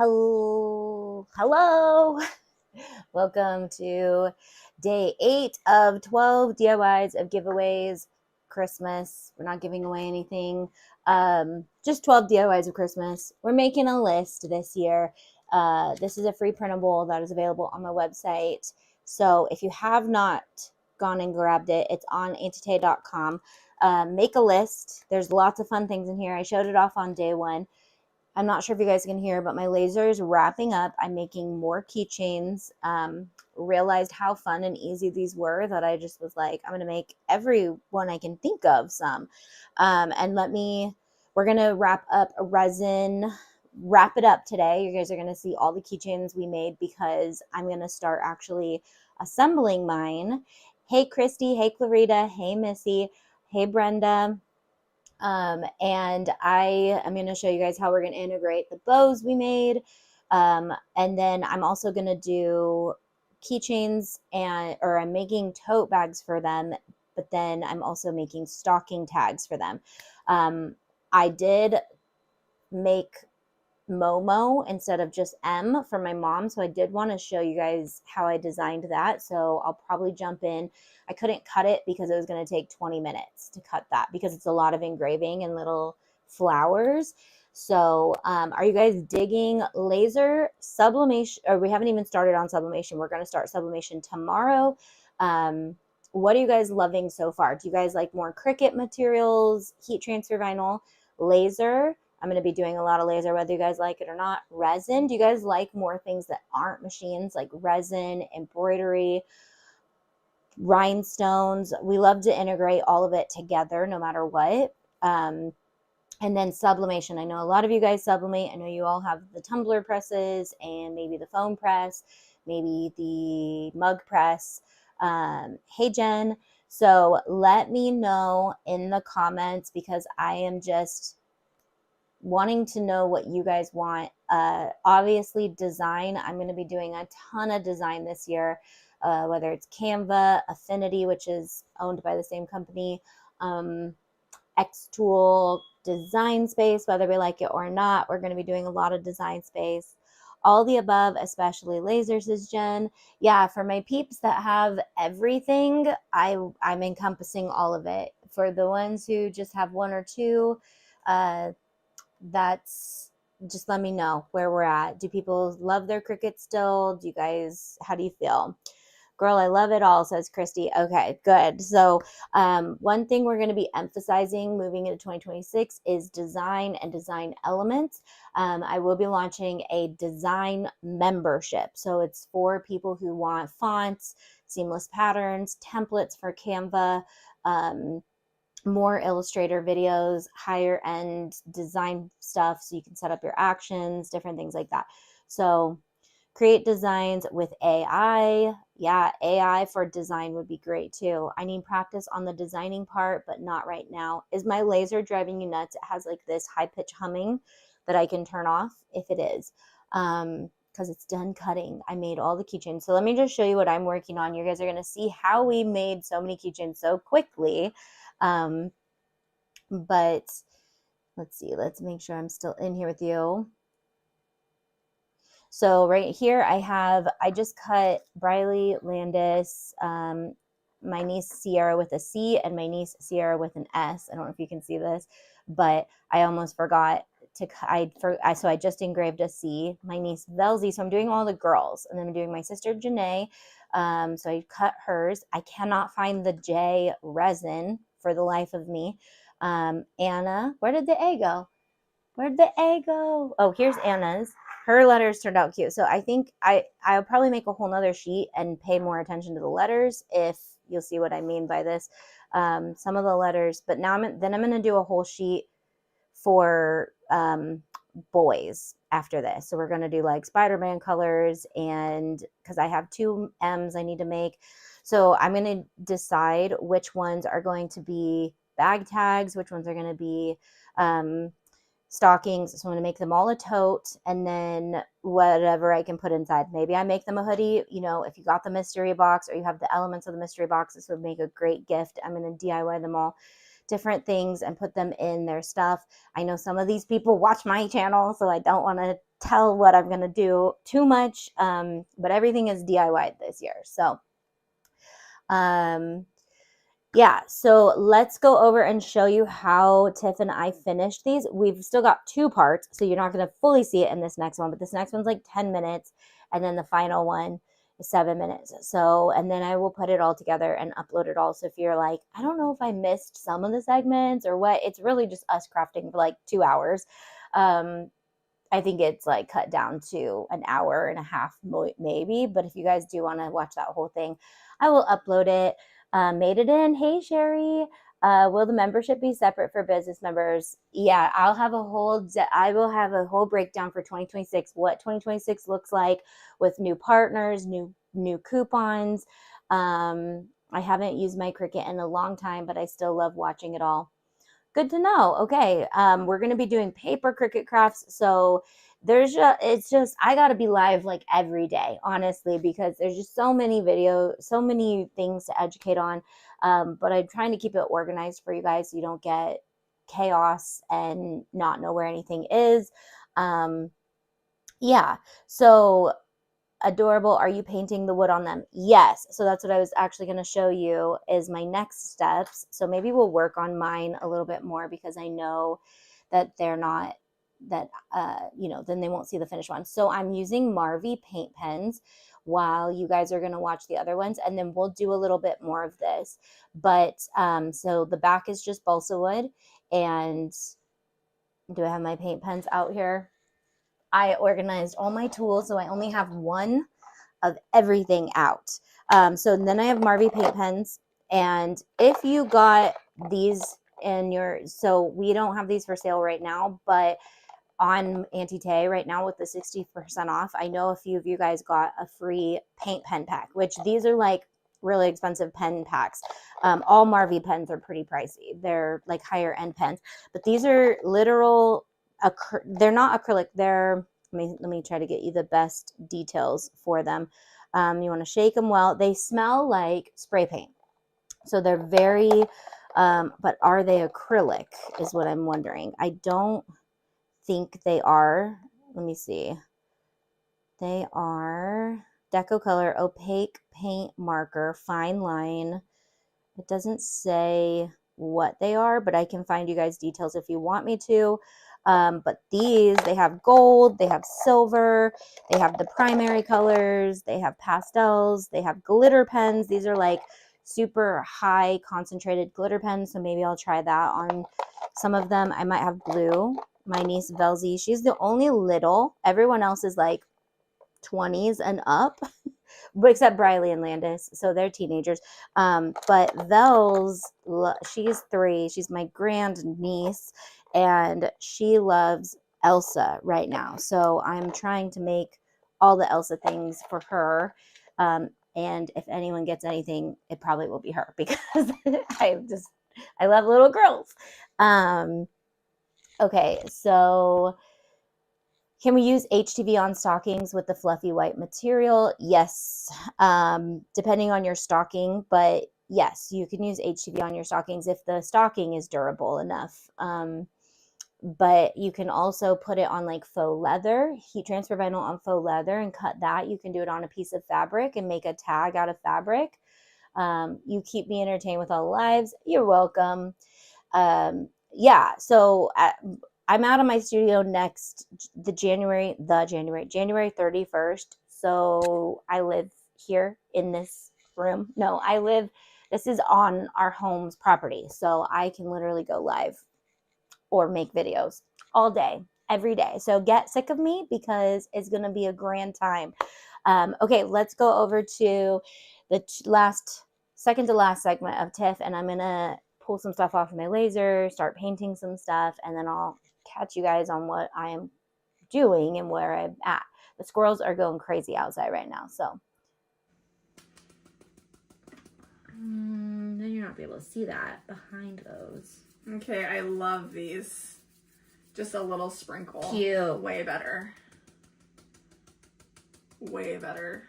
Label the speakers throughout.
Speaker 1: Hello. Welcome to day 8 of 12 DIYs of giveaways. Christmas. We're not giving away anything. Just 12 DIYs of Christmas. We're making a list this year. This is a free printable that is available on my website. So if you have not gone and grabbed it, it's on antite.com. Make a list. There's lots of fun things in here. I showed it off on day 1. I'm not sure if you guys can hear, but my laser is wrapping up. I'm making more keychains. Realized how fun and easy these were that I just was like, I'm going to make every one I can think of some. We're going to wrap up wrap it up today. You guys are going to see all the keychains we made because I'm going to start actually assembling mine. Hey, Christy. Hey, Clarita. Hey, Missy. Hey, Brenda. And I am going to show you guys how we're going to integrate the bows we made. And then I'm also going to do keychains or I'm making tote bags for them, but then I'm also making stocking tags for them. I did make Momo instead of just M for my mom. So I did want to show you guys how I designed that. So I'll probably jump in. I couldn't cut it because it was going to take 20 minutes to cut that because it's a lot of engraving and little flowers. So are you guys digging laser sublimation? Or we haven't even started on sublimation. We're going to start sublimation tomorrow. What are you guys loving so far? Do you guys like more Cricut materials, heat transfer vinyl, laser? I'm going to be doing a lot of laser, whether you guys like it or not. Resin. Do you guys like more things that aren't machines, like resin, embroidery, rhinestones? We love to integrate all of it together no matter what. And then sublimation. I know a lot of you guys sublimate. I know you all have the tumbler presses and maybe the foam press, maybe the mug press. Hey, Jen. So let me know in the comments because I am just wanting to know what you guys want. Obviously design, I'm going to be doing a ton of design this year, whether it's Canva, Affinity, which is owned by the same company, Xtool, Design Space, whether we like it or not. We're going to be doing a lot of Design Space. All the above, especially lasers, says Jen. Yeah, for my peeps that have everything, I'm encompassing all of it. For the ones who just have one or two, that's just let me know where we're at. Do people love their Cricut still? Do you guys, how do you feel? Girl, I love it all, says Christy. Okay, good. So one thing we're going to be emphasizing moving into 2026 is design and design elements. I will be launching a design membership. So it's for people who want fonts, seamless patterns, templates for Canva, more Illustrator videos, higher end design stuff so you can set up your actions, different things like that. So create designs with AI. Yeah, AI for design would be great too. I need practice on the designing part, but not right now. Is my laser driving you nuts? It has like this high pitch humming that I can turn off if it is. Because it's done cutting. I made all the keychains. So let me just show you what I'm working on. You guys are going to see how we made so many keychains so quickly. But let's see, let's make sure I'm still in here with you. So right here I just cut Briley Landis, my niece Sierra with a C and my niece Sierra with an S. I don't know if you can see this, but I almost forgot to so I just engraved a C, my niece Velzy. So I'm doing all the girls, and then I'm doing my sister Janae. So I cut hers. I cannot find the J resin for the life of me. Anna, where did the A go? Where'd the A go? Oh, here's Anna's. Her letters turned out cute. So I think I'll probably make a whole nother sheet and pay more attention to the letters if you'll see what I mean by this. Some of the letters, but now I'm going to do a whole sheet for boys after this. So we're going to do like Spider-Man colors, and because I have 2 M's I need to make. So I'm going to decide which ones are going to be bag tags, which ones are going to be stockings. So I'm going to make them all a tote, and then whatever I can put inside. Maybe I make them a hoodie. You know, if you got the mystery box or you have the elements of the mystery box, this would make a great gift. I'm going to DIY them all. different things and put them in their stuff. I know some of these people watch my channel, so I don't want to tell what I'm going to do too much, but everything is DIY this year. So, yeah, so let's go over and show you how Tiff and I finished these. We've still got 2 parts, so you're not going to fully see it in this next one, but this next one's like 10 minutes, and then the final one is 7 minutes. So, and then I will put it all together and upload it all. So if you're like, I don't know if I missed some of the segments or what, it's really just us crafting for like 2 hours. I think it's like cut down to an hour and a half maybe, but if you guys do want to watch that whole thing, I will upload it. Made it in. Hey, Sherry. Will the membership be separate for business members? Yeah, I will have a whole breakdown for 2026, what 2026 looks like with new partners, new coupons. I haven't used my Cricut in a long time, but I still love watching it all. Good to know. Okay. We're going to be doing paper Cricut crafts. So I got to be live like every day, honestly, because there's just so many videos, so many things to educate on. But I'm trying to keep it organized for you guys so you don't get chaos and not know where anything is. Yeah. So adorable. Are you painting the wood on them? Yes. So that's what I was actually going to show you is my next steps. So maybe we'll work on mine a little bit more because I know that they're not that, then they won't see the finished one. So I'm using Marvy paint pens while you guys are going to watch the other ones. And then we'll do a little bit more of this. But so the back is just balsa wood. And do I have my paint pens out here? I organized all my tools, so I only have one of everything out. So then I have Marvy paint pens, and if you got these so we don't have these for sale right now, but on Auntie Tay right now with the 60% off, I know a few of you guys got a free paint pen pack, which these are like really expensive pen packs. All Marvy pens are pretty pricey. They're like higher end pens, but these are literal. They're not acrylic. Let me try to get you the best details for them. You want to shake them well. They smell like spray paint. So they're very, but are they acrylic is what I'm wondering. I don't think they are. Let me see. They are Deco Color Opaque Paint Marker Fine Line. It doesn't say what they are, but I can find you guys details if you want me to. But these, they have gold, they have silver, they have the primary colors, they have pastels, they have glitter pens. These are like super high concentrated glitter pens, so maybe I'll try that on some of them. I might have blue. My niece Velzy, she's the only little. Everyone else is like 20s and up. Except Briley and Landis, so they're teenagers. But Vels, she's 3. She's my grand niece, and she loves Elsa right now. So I'm trying to make all the Elsa things for her. And if anyone gets anything, it probably will be her because I love little girls. Okay, so can we use HTV on stockings with the fluffy white material? Yes, depending on your stocking, but yes, you can use HTV on your stockings if the stocking is durable enough. But you can also put it on like faux leather, heat transfer vinyl on faux leather and cut that. You can do it on a piece of fabric and make a tag out of fabric. You keep me entertained with all the lives. You're welcome. Yeah, so I'm out of my studio January 31st. So I live here in this room. No, this is on our home's property. So I can literally go live or make videos all day, every day. So get sick of me because it's going to be a grand time. Okay, let's go over to the second to last segment of Tiff, and I'm going to pull some stuff off of my laser, start painting some stuff, and then I'll catch you guys on what I am doing and where I'm at. The squirrels are going crazy outside right now, so. Then you're not be able to see that behind those.
Speaker 2: Okay, I love these. Just a little sprinkle.
Speaker 1: Cute.
Speaker 2: Way better. Way better.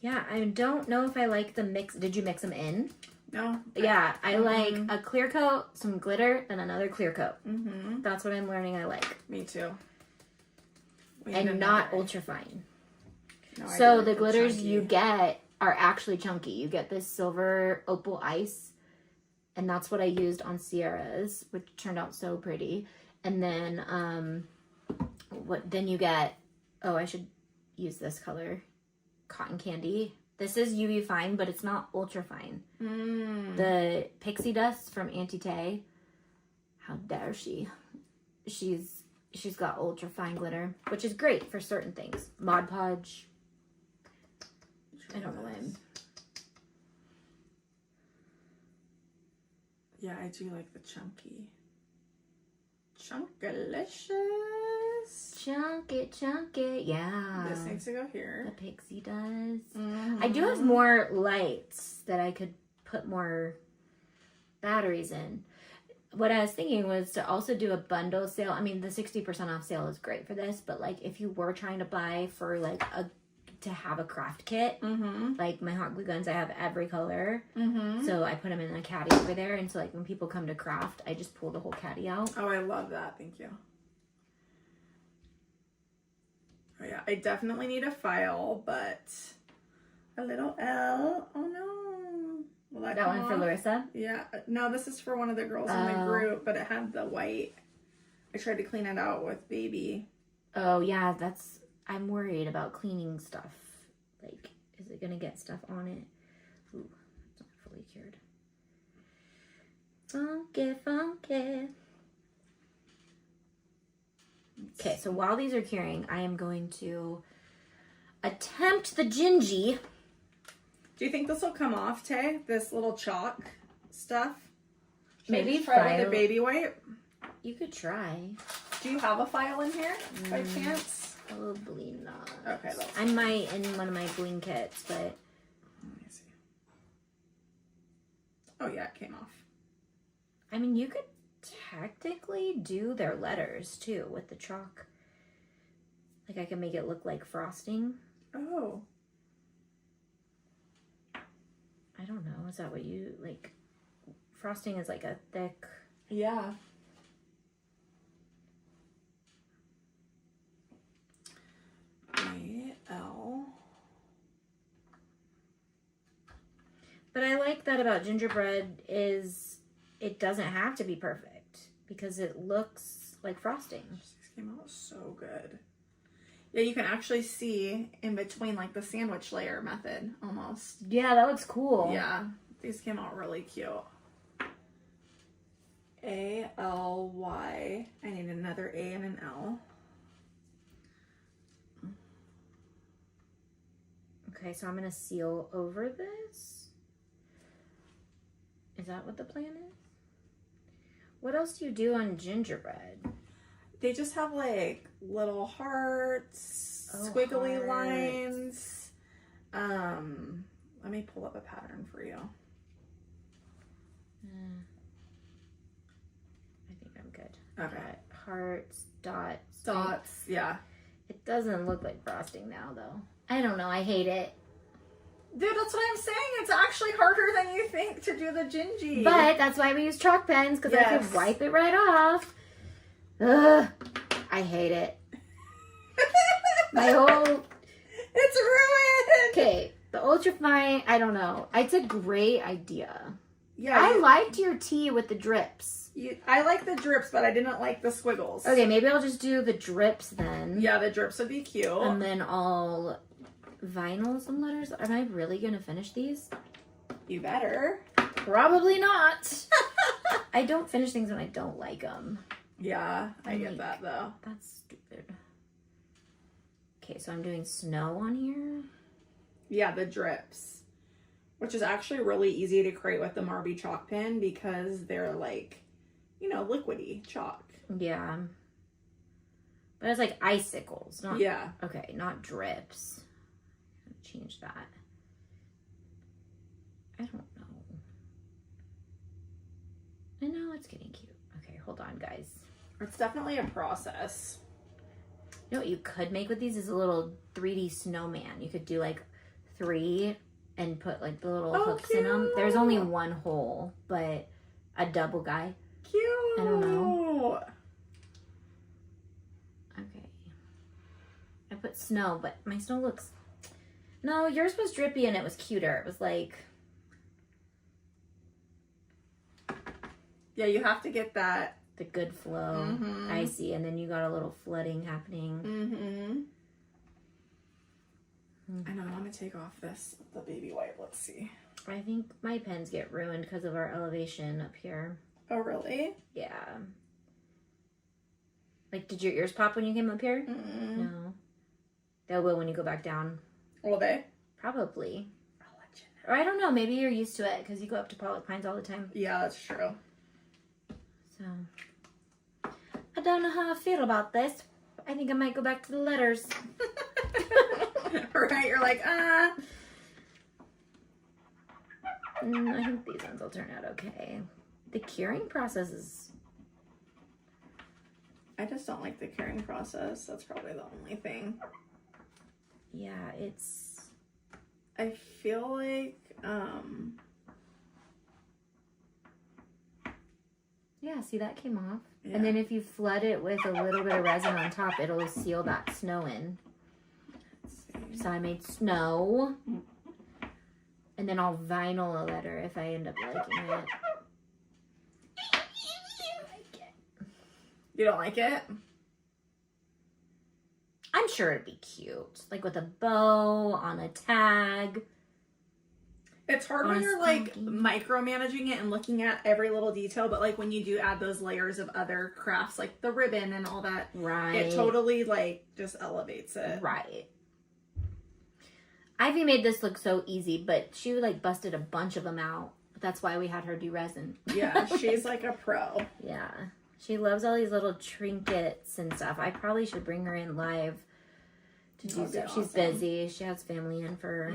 Speaker 1: Yeah, I don't know if I like the mix. Did you mix them in?
Speaker 2: No?
Speaker 1: Yeah, I like a clear coat, some glitter, and another clear coat. That's what I'm learning I like.
Speaker 2: Me too.
Speaker 1: And not ultra fine.
Speaker 2: No,
Speaker 1: so the glitters you get are actually chunky. You get this silver opal ice, and that's what I used on Sierra's, which turned out so pretty. And then then you get, oh, I should use this color, cotton candy. This is UV fine, but it's not ultra fine. The pixie dust from Auntie Tay, how dare she? She's got ultra fine glitter, which is great for certain things. Mod Podge. I don't know when.
Speaker 2: Yeah, I do like the chunky. Chunkalicious.
Speaker 1: Chunky, yeah.
Speaker 2: This needs to go here.
Speaker 1: The pixie does. I do have more lights that I could put more batteries in. What I was thinking was to also do a bundle sale. I mean, the 60% off sale is great for this, but like if you were trying to buy for like to have a craft kit, like my hot glue guns, I have every color. So I put them in a caddy over there, and so like when people come to craft, I just pull the whole caddy out.
Speaker 2: Oh, I love that. Thank you. Oh yeah, I definitely need a file, but a little L. Oh no. Will that
Speaker 1: one
Speaker 2: off?
Speaker 1: for Larissa?
Speaker 2: Yeah. No, this is for one of the girls in my group, but it had the white. I tried to clean it out with baby.
Speaker 1: Oh yeah, I'm worried about cleaning stuff. Like, is it gonna get stuff on it? Ooh, it's not fully cured. Funky. Okay, so while these are curing, I am going to attempt the gingy.
Speaker 2: Do you think this will come off, Tay? This little chalk stuff?
Speaker 1: Maybe
Speaker 2: try with the baby wipe.
Speaker 1: You could try.
Speaker 2: Do you have a file in here by chance?
Speaker 1: Probably not.
Speaker 2: Okay,
Speaker 1: I might in one of my bling kits, but
Speaker 2: let me see. Oh yeah, it came off.
Speaker 1: I mean, you could technically do their letters too with the chalk. Like I can make it look like frosting.
Speaker 2: Oh.
Speaker 1: I don't know. Is that what you like? Frosting is like a thick.
Speaker 2: Yeah. A-L.
Speaker 1: But I like that about gingerbread is it doesn't have to be perfect because it looks like frosting.
Speaker 2: This came out so good. Yeah, you can actually see in between like the sandwich layer method almost.
Speaker 1: Yeah, that looks cool.
Speaker 2: Yeah, these came out really cute. A-L-Y. I need another A and an L.
Speaker 1: Okay, so I'm going to seal over this. Is that what the plan is? What else do you do on gingerbread?
Speaker 2: They just have like little hearts, squiggly lines. Let me pull up a pattern for you.
Speaker 1: I think I'm good.
Speaker 2: Okay.
Speaker 1: Hearts, dots.
Speaker 2: Dots, yeah.
Speaker 1: It doesn't look like frosting now, though. I don't know. I hate it.
Speaker 2: Dude, that's what I'm saying. It's actually harder than you think to do the gingy.
Speaker 1: But that's why we use chalk pens, because I can wipe it right off. Ugh. I hate it. My whole...
Speaker 2: It's ruined!
Speaker 1: Okay, the ultra fine, I don't know. It's a great idea.
Speaker 2: Yeah,
Speaker 1: I liked your tea with the drips.
Speaker 2: I like the drips, but I didn't like the squiggles.
Speaker 1: Okay, maybe I'll just do the drips then.
Speaker 2: Yeah, the drips would be cute.
Speaker 1: And then I'll vinyl some letters. Am I really going to finish these?
Speaker 2: You better.
Speaker 1: Probably not. I don't finish things when I don't like them.
Speaker 2: Yeah, I get that though.
Speaker 1: That's stupid. Okay, so I'm doing snow on here.
Speaker 2: Yeah, the drips. Which is actually really easy to create with the Marby chalk pen because they're like, you know, liquidy chalk.
Speaker 1: Yeah. But it's like icicles, not...
Speaker 2: Yeah.
Speaker 1: Okay, not drips. Change that. I don't know. I know it's getting cute. Okay, hold on, guys.
Speaker 2: It's definitely a process.
Speaker 1: You know what you could make with these is a little 3D snowman. You could do like 3 and put like the little hooks in them. There's only one hole, but a double guy.
Speaker 2: Cute.
Speaker 1: I don't know. Okay. I put snow, but my snow looks... No, yours was drippy and it was cuter. It was like...
Speaker 2: Yeah, you have to get that...
Speaker 1: The good flow. I see. And then you got a little flooding happening.
Speaker 2: I know, I want to take off the baby wipe. Let's see.
Speaker 1: I think my pens get ruined because of our elevation up here.
Speaker 2: Oh, really?
Speaker 1: Yeah. Like, did your ears pop when you came up here? No. They will when you go back down.
Speaker 2: Will they?
Speaker 1: Probably.
Speaker 2: I'll let you know.
Speaker 1: Or I don't know. Maybe you're used to it because you go up to Pollock Pines all the time.
Speaker 2: Yeah, that's true.
Speaker 1: So, I don't know how I feel about this. I think I might go back to the letters.
Speaker 2: Right? You're like,
Speaker 1: I think these ones will turn out okay. The curing process is...
Speaker 2: I just don't like the curing process. That's probably the only thing.
Speaker 1: Yeah, it's...
Speaker 2: I feel like,
Speaker 1: Yeah, see, that came off.
Speaker 2: Yeah.
Speaker 1: And then if you flood it with a little bit of resin on top, it'll seal that snow in. So I made snow. And then I'll vinyl a letter if I end up liking it.
Speaker 2: You don't like it?
Speaker 1: I'm sure it'd be cute. Like with a bow on a tag.
Speaker 2: It's hard when you're like micromanaging it and looking at every little detail, but like when you do add those layers of other crafts, like the ribbon and all that,
Speaker 1: right?
Speaker 2: It totally like just elevates it.
Speaker 1: Right. Ivy made this look so easy, but she like busted a bunch of them out. That's why we had her do resin.
Speaker 2: Yeah, she's like a pro.
Speaker 1: Yeah. She loves all these little trinkets and stuff. I probably should bring her in live to do stuff.
Speaker 2: Awesome.
Speaker 1: She's busy. She has family in for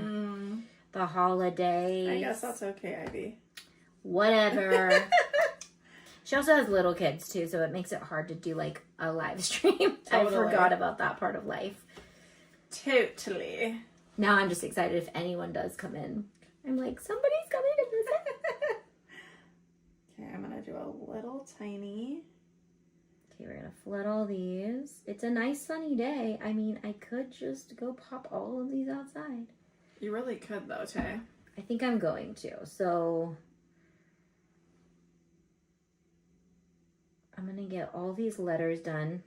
Speaker 1: the holidays.
Speaker 2: I guess that's okay, Ivy.
Speaker 1: Whatever. She also has little kids too, so it makes it hard to do like a live stream.
Speaker 2: Totally.
Speaker 1: I forgot about that part of life.
Speaker 2: Totally.
Speaker 1: Now I'm just excited if anyone does come in. I'm like, somebody's coming to visit.
Speaker 2: Okay, I'm gonna do a little tiny.
Speaker 1: Okay, we're gonna flood all these. It's a nice sunny day. I mean, I could just go pop all of these outside.
Speaker 2: You really could though, Tay.
Speaker 1: I think I'm going to. So I'm gonna get all these letters done.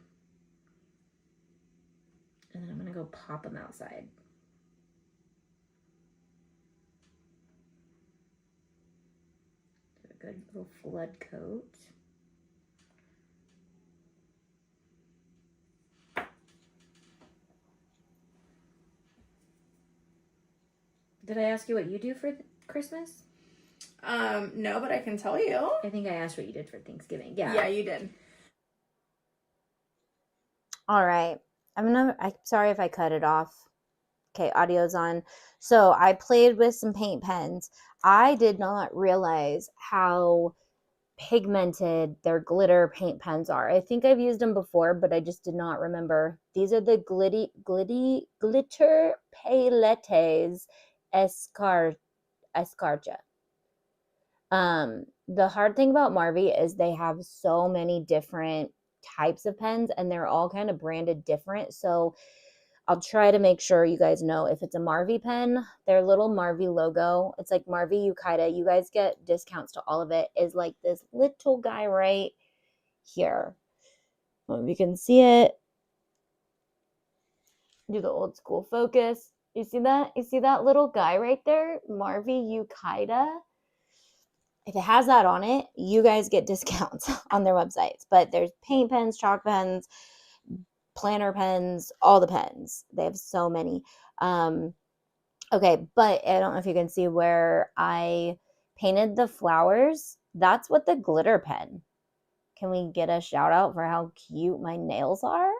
Speaker 1: And then I'm gonna go pop them outside. Do a good little flood coat. Did I ask you what you do for Christmas?
Speaker 2: No, but I can tell you.
Speaker 1: I think I asked what you did for Thanksgiving. Yeah.
Speaker 2: Yeah, you did.
Speaker 1: All right. I'm sorry if I cut it off. Okay, audio's on. So I played with some paint pens. I did not realize how pigmented their glitter paint pens are. I think I've used them before, but I just did not remember. These are the glitter palettes escarcha. The hard thing about Marvy is they have so many different types of pens and they're all kind of branded different. So I'll try to make sure you guys know if it's a Marvy pen, their little Marvy logo, it's like Marvy Yukaida. You guys get discounts to all of it, is like this little guy right here. Well, you can see it. Do the old school focus. You see that? You see that little guy right there? Marvy Yukaida. If it has that on it, you guys get discounts on their websites. But there's paint pens, chalk pens, planner pens, all the pens. They have so many. Okay, but I don't know if you can see where I painted the flowers. That's what the glitter pen. Can we get a shout out for how cute my nails are?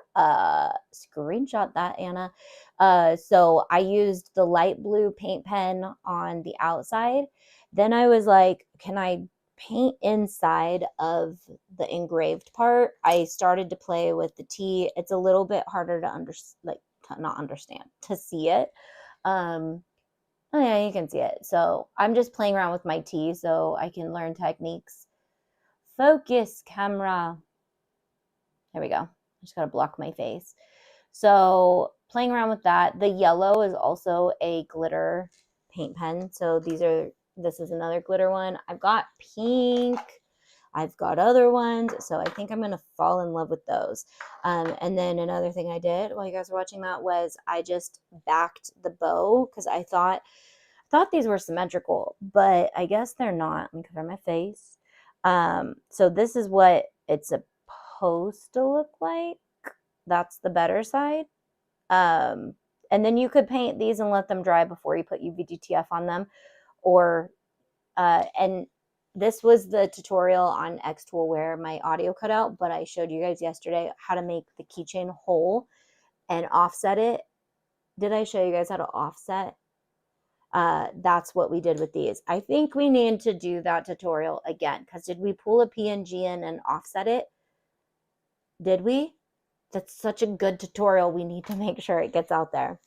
Speaker 1: Screenshot that, Anna. So I used the light blue paint pen on the outside. Then I was like, can I paint inside of the engraved part? I started to play with the T. It's a little bit harder to to see it. Oh yeah, you can see it. So I'm just playing around with my tea so I can learn techniques. Focus, camera. There we go. I just gotta block my face. So playing around with that. The yellow is also a glitter paint pen. So this is another glitter one. I've got pink. I've got other ones. So I think I'm going to fall in love with those. And then another thing I did while you guys were watching that was I just backed the bow because I thought these were symmetrical, but I guess they're not. Let me cover my face. So this is what it's supposed to look like. That's the better side. And then you could paint these and let them dry before you put UV-DTF on them. Or, and this was the tutorial on Xtool where my audio cut out, but I showed you guys yesterday how to make the keychain whole and offset it. Did I show you guys how to offset? That's what we did with these. I think we need to do that tutorial again, because did we pull a PNG in and offset it? Did we? That's such a good tutorial. We need to make sure it gets out there.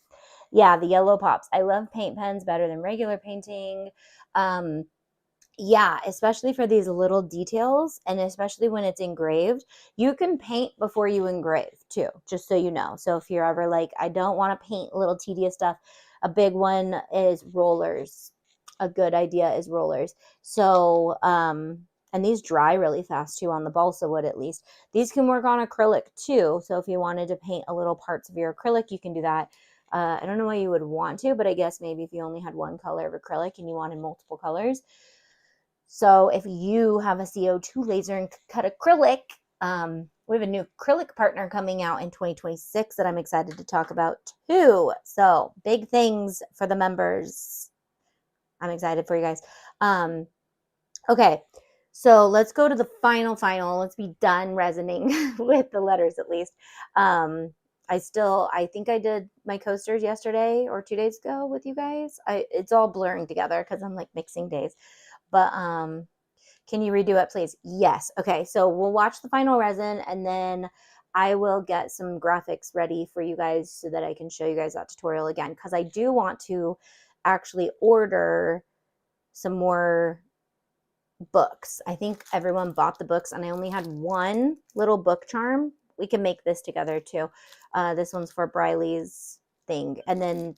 Speaker 1: Yeah, the yellow pops. I love paint pens better than regular painting. Yeah, especially for these little details, and especially when it's engraved. You can paint before you engrave too, just so you know. So if you're ever like, I don't want to paint little tedious stuff, a big one is rollers. A good idea is rollers. So, and these dry really fast too on the balsa wood at least. These can work on acrylic too. So if you wanted to paint a little parts of your acrylic, you can do that. I don't know why you would want to, but I guess maybe if you only had one color of acrylic and you wanted multiple colors. So if you have a CO2 laser and cut acrylic, we have a new acrylic partner coming out in 2026 that I'm excited to talk about too. So big things for the members. I'm excited for you guys. Okay, so let's go to the final. Let's be done resining with the letters at least. I think I did my coasters yesterday or 2 days ago with you guys. It's all blurring together because I'm like mixing days. But can you redo it, please? Yes. Okay, so we'll watch the final resin and then I will get some graphics ready for you guys so that I can show you guys that tutorial again, because I do want to actually order some more books. I think everyone bought the books and I only had one little book charm. We can make this together too. This one's for Briley's thing. And then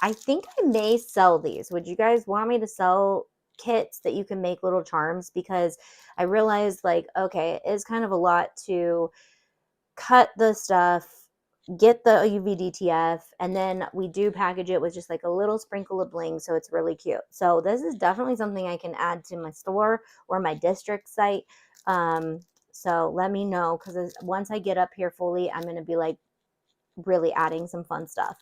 Speaker 1: I think I may sell these. Would you guys want me to sell kits that you can make little charms? Because I realized, like, okay, it is kind of a lot to cut the stuff, get the UV-DTF, and then we do package it with just like a little sprinkle of bling, so it's really cute. So this is definitely something I can add to my store or my district site. So let me know, because once I get up here fully, I'm going to be like really adding some fun stuff.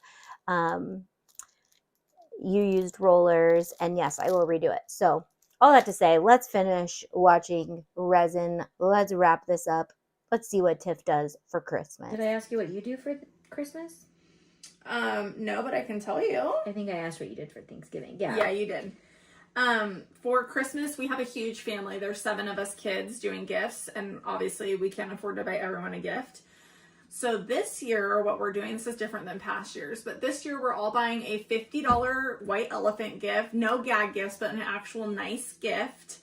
Speaker 1: You used rollers, and yes, I will redo it. So all that to say, let's finish watching resin. Let's wrap this up. Let's see what Tiff does for Christmas.
Speaker 3: Did I ask you what you do for Christmas?
Speaker 2: No, but I can tell you.
Speaker 3: I think I asked what you did for Thanksgiving. Yeah.
Speaker 2: Yeah, you did. For Christmas, we have a huge family. There's 7 of us kids doing gifts, and obviously we can't afford to buy everyone a gift. So this year, what we're doing, this is different than past years, but this year we're all buying a $50 white elephant gift. No gag gifts, but an actual nice gift.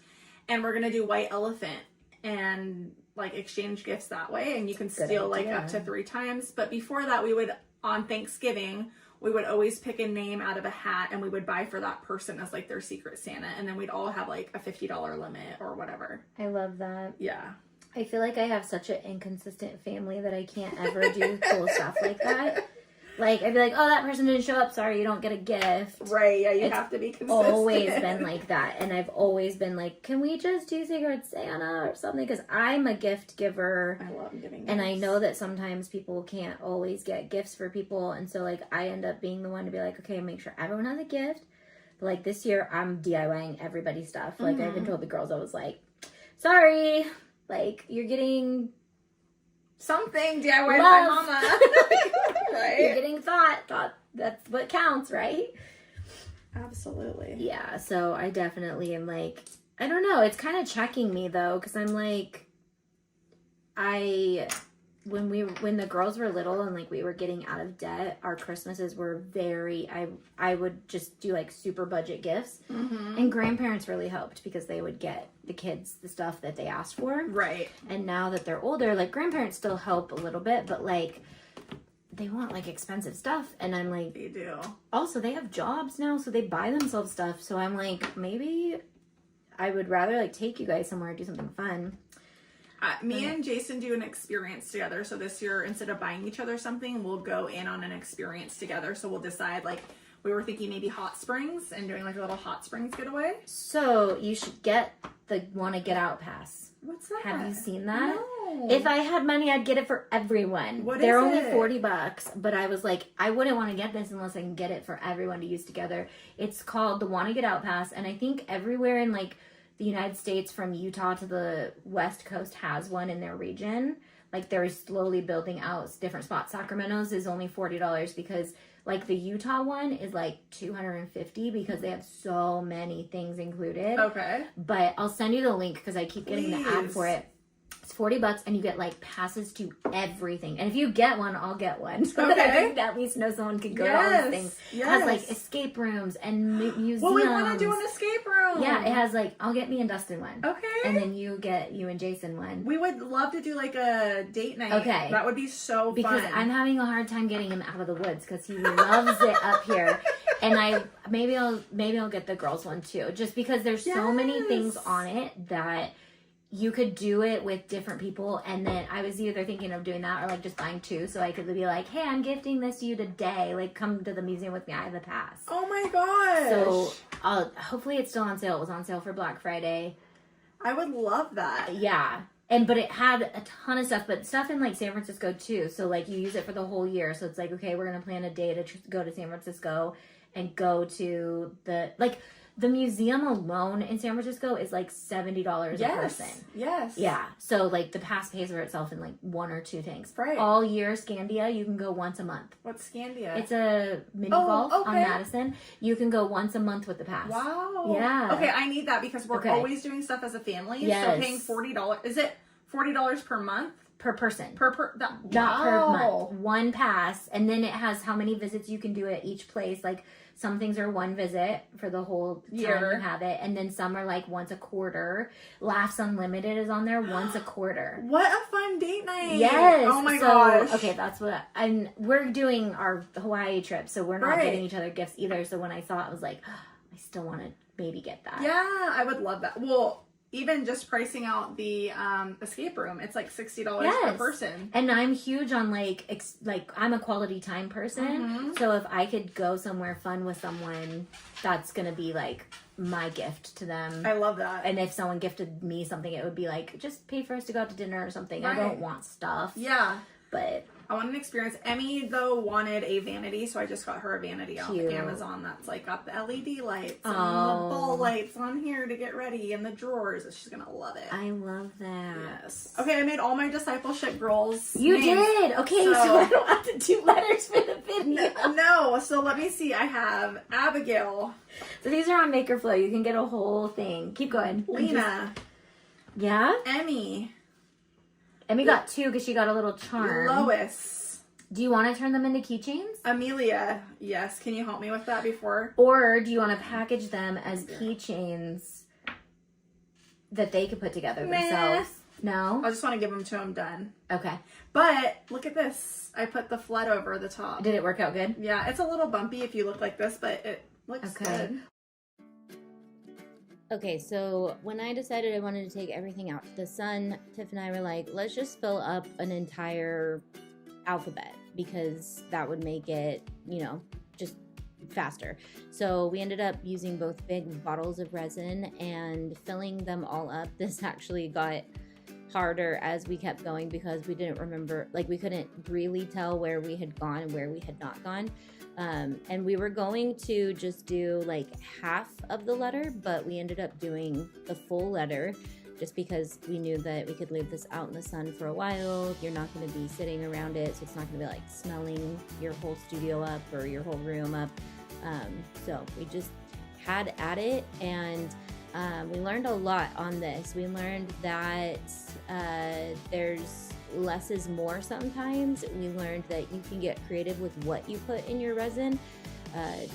Speaker 2: And we're going to do white elephant and like exchange gifts that way. And you can steal like up to 3 times. But before that, we would, on Thanksgiving, we would always pick a name out of a hat and we would buy for that person as like their secret Santa. And then we'd all have like a $50 limit or whatever.
Speaker 3: I love that.
Speaker 2: Yeah.
Speaker 3: I feel like I have such an inconsistent family that I can't ever do cool stuff like that. Like, I'd be like, oh, that person didn't show up. Sorry, you don't get a gift.
Speaker 2: Right, yeah, you have to be consistent.
Speaker 3: It's always been like that. And I've always been like, can we just do Secret Santa or something? Because I'm a gift giver.
Speaker 2: I love giving gifts.
Speaker 3: And I know that sometimes people can't always get gifts for people. And so, like, I end up being the one to be like, okay, make sure everyone has a gift. But, like, this year, I'm DIYing everybody's stuff. Like, I even told the girls, I was like, sorry. Like, you're getting
Speaker 2: something DIY by mama.
Speaker 3: Right? You're getting thought. That's what counts, right?
Speaker 2: Absolutely.
Speaker 3: Yeah, so I definitely am like, I don't know. It's kind of checking me, though, because I'm like, I when the girls were little and like we were getting out of debt, our Christmases were very, I would just do like super budget gifts, and grandparents really helped because they would get the kids the stuff that they asked for.
Speaker 2: Right.
Speaker 3: And now that they're older, like grandparents still help a little bit, but like they want like expensive stuff, and I'm like,
Speaker 2: They do.
Speaker 3: also they have jobs now, so they buy themselves stuff. So I'm like, maybe I would rather like take you guys somewhere and do something fun.
Speaker 2: Me and Jason do an experience together. So this year, instead of buying each other something, we'll go in on an experience together. So we'll decide, like, we were thinking maybe hot springs and doing like a little hot springs getaway.
Speaker 3: So you should get the wanna get out pass.
Speaker 2: What's that?
Speaker 3: Have you seen that?
Speaker 2: No.
Speaker 3: If I had money, I'd get it for everyone.
Speaker 2: What
Speaker 3: They're
Speaker 2: is
Speaker 3: only
Speaker 2: it?
Speaker 3: $40, but I was like, I wouldn't want to get this unless I can get it for everyone to use together. It's called the Wanna Get Out Pass, and I think everywhere in like the United States from Utah to the West Coast has one in their region. Like they're slowly building out different spots. Sacramento's is only $40 because like the Utah one is like $250 because they have so many things included.
Speaker 2: Okay.
Speaker 3: But I'll send you the link because I keep getting the ad
Speaker 2: Please.
Speaker 3: for it. It's $40 and you get like passes to everything. And if you get one, I'll get one. So that I
Speaker 2: Okay.
Speaker 3: can at least know someone could go to all these things.
Speaker 2: Yes.
Speaker 3: It has like escape rooms and museums.
Speaker 2: Well, we want to do an escape room.
Speaker 3: Yeah, it has like, I'll get me and Dustin one.
Speaker 2: Okay.
Speaker 3: And then you and Jason one.
Speaker 2: We would love to do like a date night.
Speaker 3: Okay.
Speaker 2: That would be so
Speaker 3: Because
Speaker 2: fun.
Speaker 3: I'm having a hard time getting him out of the woods because he loves it up here. And maybe I'll get the girls one too. Just because there's so many things
Speaker 2: Yes.
Speaker 3: on it that you could do it with different people. And then I was either thinking of doing that or like just buying two so I could be like, hey, I'm gifting this to you today. Like come to the museum with me. I have a pass.
Speaker 2: Oh my gosh.
Speaker 3: So hopefully it's still on sale. It was on sale for Black Friday.
Speaker 2: I would love that.
Speaker 3: Yeah. But it had a ton of stuff, but stuff in like San Francisco too. So like you use it for the whole year. So it's like, okay, we're going to plan a day to go to San Francisco and go to the museum alone in San Francisco is like $70 a person.
Speaker 2: Yes.
Speaker 3: Yeah. So like the pass pays for itself in like one or two things.
Speaker 2: Right.
Speaker 3: All year Scandia, you can go once a month.
Speaker 2: What's Scandia?
Speaker 3: It's a mini golf on
Speaker 2: okay.
Speaker 3: Madison. You can go once a month with the pass.
Speaker 2: Wow.
Speaker 3: Yeah.
Speaker 2: Okay, I need that because we're
Speaker 3: Okay.
Speaker 2: always doing stuff as a family.
Speaker 3: Yes.
Speaker 2: So paying $40. Is it $40 per month?
Speaker 3: Per person.
Speaker 2: wow.
Speaker 3: Not per month. One pass, and then it has how many visits you can do at each place. Like some things are one visit for the whole time
Speaker 2: Year.
Speaker 3: you have it, and then some are like once a quarter. Laughs Unlimited is on there once a quarter.
Speaker 2: What a fun date night.
Speaker 3: Yes.
Speaker 2: Oh my
Speaker 3: so,
Speaker 2: gosh.
Speaker 3: Okay, that's what and we're doing our Hawaii trip, so we're not
Speaker 2: Right.
Speaker 3: getting each other gifts either. So when I saw it, I was like, I still want to maybe get that.
Speaker 2: Yeah, I would love that. Well, even just pricing out the escape room, it's like $60 per
Speaker 3: Yes.
Speaker 2: person.
Speaker 3: And I'm huge on like I'm a quality time person.
Speaker 2: Mhm.
Speaker 3: So if I could go somewhere fun with someone, that's gonna be like my gift to them.
Speaker 2: I love that.
Speaker 3: And if someone gifted me something, it would be like just pay for us to go out to dinner or something. I
Speaker 2: Right.
Speaker 3: don't want stuff.
Speaker 2: Yeah.
Speaker 3: But
Speaker 2: I want an experience. Emmy, though, wanted a vanity, so I just got her a vanity off
Speaker 3: Cute.
Speaker 2: Amazon that's like got the LED lights and
Speaker 3: Oh.
Speaker 2: the ball lights on here to get ready and the drawers. She's gonna love it.
Speaker 3: I love that.
Speaker 2: Yes. Okay, I made all my discipleship girls.
Speaker 3: You
Speaker 2: names.
Speaker 3: did. Okay, so I don't have to do letters for the video.
Speaker 2: No, so let me see. I have Abigail,
Speaker 3: So these are on Makerflo. You can get a whole thing. Keep going.
Speaker 2: Lena,
Speaker 3: Yeah?
Speaker 2: Emmy,
Speaker 3: Emmy got two because she got a little charm.
Speaker 2: Lois,
Speaker 3: Do you want to turn them into keychains?
Speaker 2: Amelia. Yes, can you help me with that before?
Speaker 3: Or do you want to package them as keychains that they could put together
Speaker 2: Meh.
Speaker 3: themselves? No?
Speaker 2: I just want to give them to him done.
Speaker 3: Okay.
Speaker 2: But look at this. I put the flood over the top.
Speaker 3: Did it work out good?
Speaker 2: Yeah, it's a little bumpy if you look like this, but it looks
Speaker 3: Okay.
Speaker 2: good.
Speaker 1: Okay, so when I decided I wanted to take everything out to the sun, Tiff and I were like, let's just fill up an entire alphabet because that would make it, just faster. So we ended up using both big bottles of resin and filling them all up. This actually got harder as we kept going because we didn't remember, we couldn't really tell where we had gone and where we had not gone. And we were going to just do half of the letter, but we ended up doing the full letter just because we knew that we could leave this out in the sun for a while. You're not going to be sitting around it, so it's not going to be smelling your whole studio up or your whole room up. So we just had at it, and we learned a lot on this. We learned that there's less is more sometimes. We learned that you can get creative with what you put in your resin.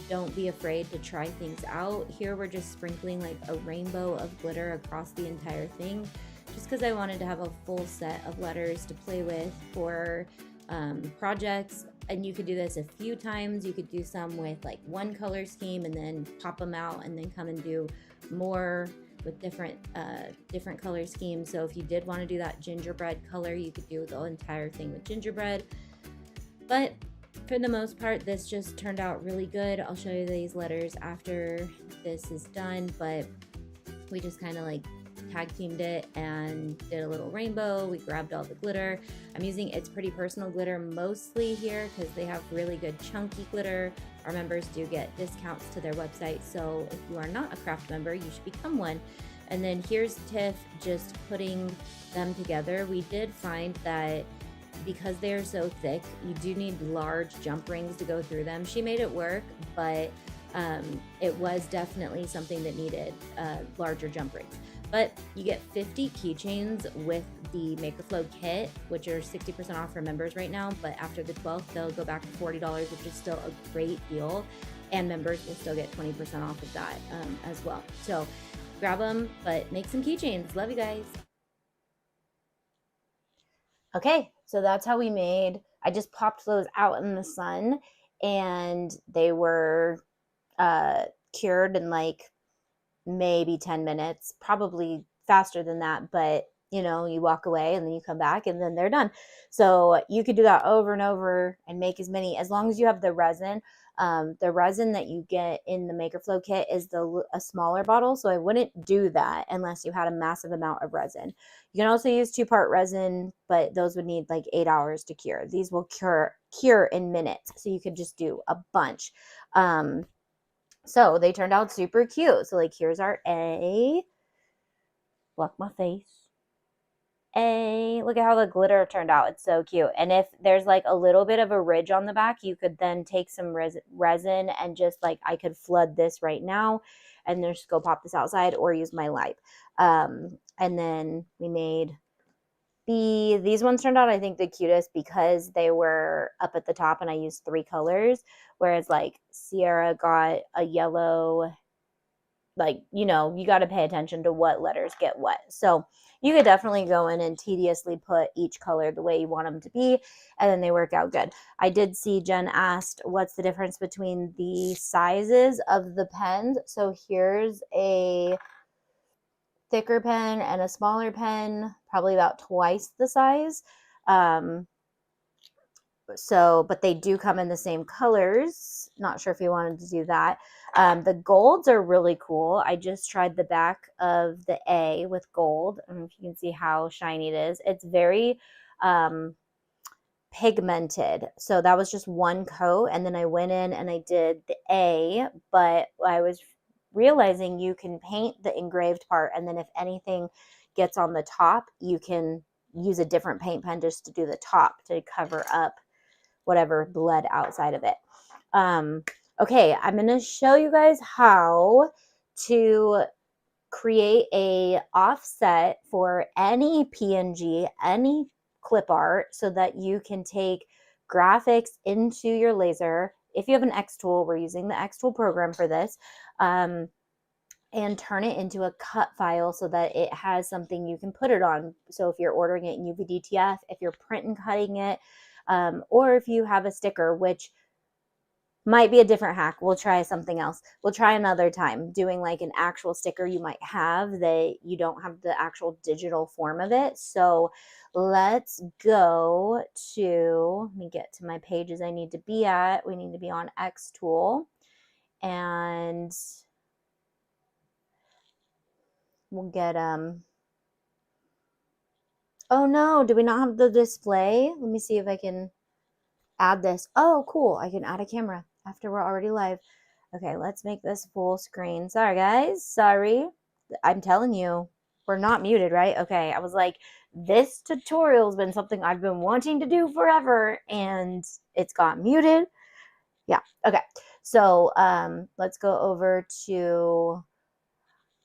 Speaker 1: Don't be afraid to try things out. Here we're just sprinkling like a rainbow of glitter across the entire thing, just because I wanted to have a full set of letters to play with for projects. And you could do this a few times. You could do some with like one color scheme and then pop them out and then come and do more with different color schemes. So if you did want to do that gingerbread color, you could do the entire thing with gingerbread. But for the most part, this just turned out really good. I'll show you these letters after this is done, but we just kind of like tag teamed it and did a little rainbow. We grabbed all the glitter. I'm using It's Pretty Personal glitter mostly here because they have really good chunky glitter. Our members do get discounts to their website, so if you are not a craft member, you should become one. And then here's Tiff just putting them together. We did find that because they are so thick, you do need large jump rings to go through them. She made it work, but it was definitely something that needed larger jump rings. But you get 50 keychains with the Makerflo kit, which are 60% off for members right now, but after the 12th, they'll go back to $40, which is still a great deal, and members will still get 20% off of that as well. So grab them, but make some keychains. Love you guys. Okay, so that's how we made. I just popped those out in the sun, and they were cured in like maybe 10 minutes, probably faster than that, but you know, you walk away and then you come back and then they're done. So you could do that over and over and make as many, as long as you have the resin. The resin that you get in the Makerflo kit is a smaller bottle, so I wouldn't do that unless you had a massive amount of resin. You can also use 2-part resin, but those would need like 8 hours to cure. These will cure in minutes, so you could just do a bunch. So they turned out super cute. So like here's our A. Block my face. A. Look at how the glitter turned out. It's so cute. And if there's like a little bit of a ridge on the back, you could then take some resin and just like, I could flood this right now and then just go pop this outside or use my light. And then we made B. These ones turned out, I think, the cutest because they were up at the top and I used 3 colors. Whereas like Sierra got a yellow, like, you know, you got to pay attention to what letters get what. So you could definitely go in and tediously put each color the way you want them to be, and then they work out good. I did see Jen asked, what's the difference between the sizes of the pens? So here's a thicker pen and a smaller pen, probably about twice the size. But they do come in the same colors. Not sure if you wanted to do that. The golds are really cool. I just tried the back of the A with gold. I don't know if you can see how shiny it is. It's very pigmented. So that was just one coat. And then I went in and I did the A, but I was realizing you can paint the engraved part. And then if anything gets on the top, you can use a different paint pen just to do the top to cover up whatever bled outside of it. Okay, I'm going to show you guys how to create a offset for any PNG, any clip art, so that you can take graphics into your laser. If you have an X tool, we're using the X tool program for this, and turn it into a cut file so that it has something you can put it on. So if you're ordering it in UVDTF, if you're print and cutting it, or if you have a sticker, which might be a different hack. We'll try something else. We'll try another time doing like an actual sticker you might have that you don't have the actual digital form of it. So let's go to, let me get to my pages I need to be at. We need to be on X tool, and we'll get, oh no, do we not have the display? Let me see if I can add this. Oh, cool. I can add a camera after we're already live. Okay, let's make this full screen. Sorry, guys. Sorry. I'm telling you, we're not muted, right? Okay, I was like, this tutorial's been something I've been wanting to do forever, and it's got muted. Yeah, okay. So let's go over to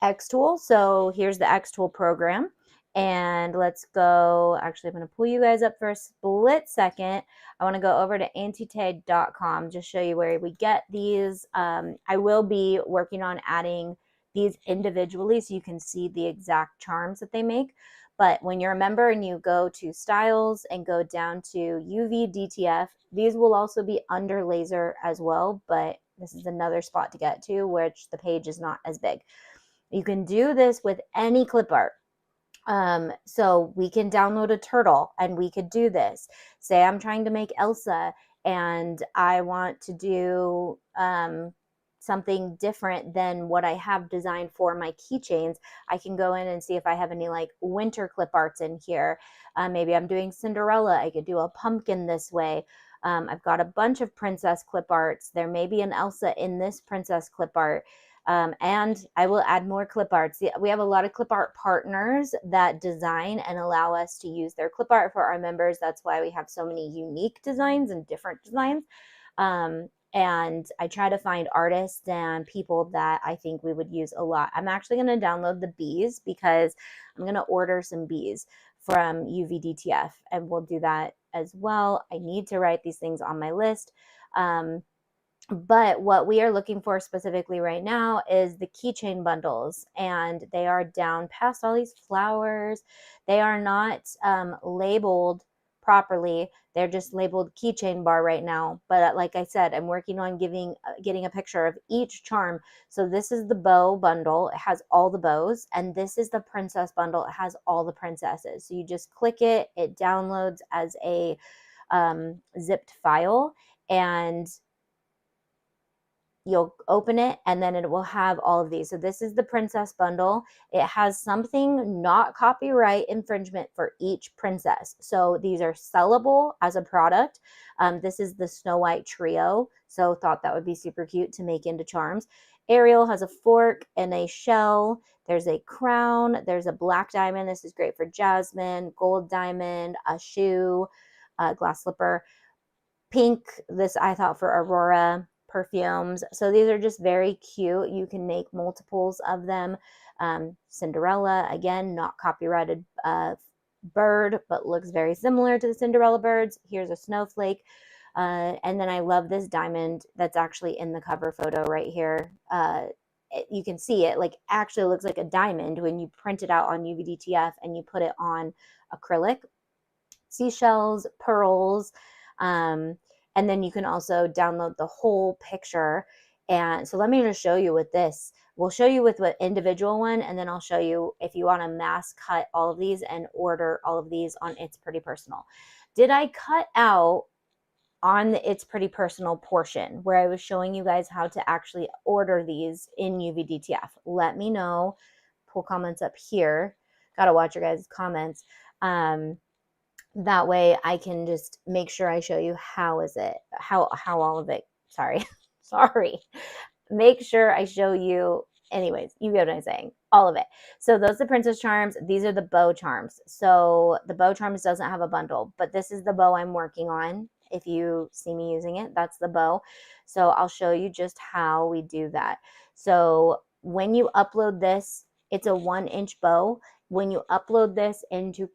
Speaker 1: X tool. So here's the X tool program. And let's go. Actually, I'm going to pull you guys up for a split second. I want to go over to antitay.com, just show you where we get these. I will be working on adding these individually so you can see the exact charms that they make. But when you're a member and you go to styles and go down to UV DTF, these will also be under laser as well. But this is another spot to get to, which the page is not as big. You can do this with any clip art. So we can download a turtle and we could do this. Say I'm trying to make Elsa and I want to do something different than what I have designed for my keychains. I can go in and see if I have any like winter clip arts in here. Maybe I'm doing Cinderella. I could do a pumpkin this way. I've got a bunch of princess clip arts. There may be an Elsa in this princess clip art. And I will add more clip arts. We have a lot of clip art partners that design and allow us to use their clip art for our members. That's why we have so many unique designs and different designs. And I try to find artists and people that I think we would use a lot. I'm actually going to download the bees because I'm going to order some bees from UVDTF, and we'll do that as well. I need to write these things on my list. But what we are looking for specifically right now is the keychain bundles, and they are down past all these flowers. They are not labeled properly. They're just labeled keychain bar right now. But like I said, I'm working on getting a picture of each charm. So this is the bow bundle. It has all the bows. And this is the princess bundle. It has all the princesses. So you just click it. It downloads as a zipped file, and you'll open it and then it will have all of these. So this is the princess bundle. It has something not copyright infringement for each princess. So these are sellable as a product. This is the Snow White trio. So thought that would be super cute to make into charms. Ariel has a fork and a shell. There's a crown. There's a black diamond. This is great for Jasmine. Gold diamond, a shoe, a glass slipper. Pink, this I thought for Aurora. Perfumes. So these are just very cute. You can make multiples of them. Cinderella, again, not copyrighted bird, but looks very similar to the Cinderella birds. Here's a snowflake. And then I love this diamond that's actually in the cover photo right here. You can see it like actually looks like a diamond when you print it out on UVDTF and you put it on acrylic. Seashells, pearls, and then you can also download the whole picture. And so let me just show you with this. We'll show you with what individual one, and then I'll show you if you want to mass cut all of these and order all of these on It's Pretty Personal. Did I cut out on the It's Pretty Personal portion where I was showing you guys how to actually order these in UVDTF? Let me know. Pull comments up here. Gotta watch your guys' comments. That way I can just make sure I show you how all of it, sorry. Make sure I show you, anyways, you get what I'm saying, all of it. So those are the princess charms. These are the bow charms. So the bow charms doesn't have a bundle, but this is the bow I'm working on. If you see me using it, that's the bow. So I'll show you just how we do that. So when you upload this, it's a 1-inch bow. When you upload this into